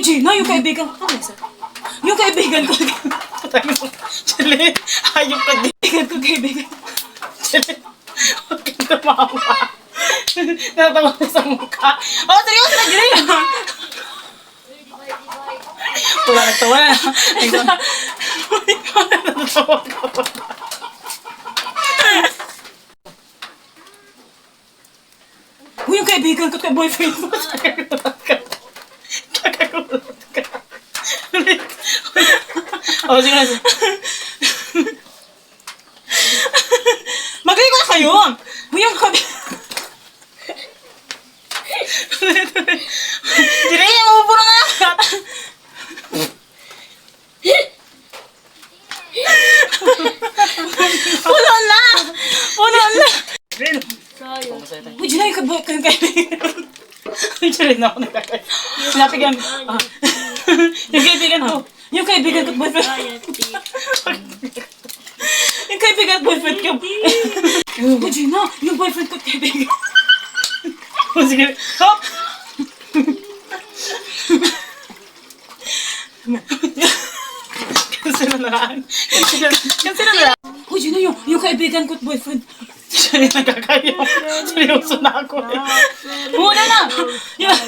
Uy, Gina, yung kaibigan ko. Yung kaibigan ko. Chile, ayok ka din. Kaibigan ko. Chile, huwag kang tumawa. Natawa na sa mukha. Oh, seryoso na, Gina. Wala nagtawa na. Natawa ka. Uy, yung kaibigan ko, kay boyfriend mo. Kakagulat ka. Kakagulat ka. O, sige na. Magaling ko na kayo. Uy, yung kaibigan. Dire, mabuburo na lahat. Puno na! Puno na! Uy, Gina, yung kaibigan. Uy, Gina, na ako nagkakay. Pinapigan. Yung kaibigan ko. Yung kaibigan ko, boyfriend. Yung kaibigan ko, boyfriend ko. Uy, Gina, yung boyfriend ko, kaibigan. O, sige. Hop! Cancel na lang. Cancel na lang. Uy, Gina, yung kaibigan ko, boyfriend. Siya yung nagkakaya. Seryoso na ako eh. Muna na! Yan!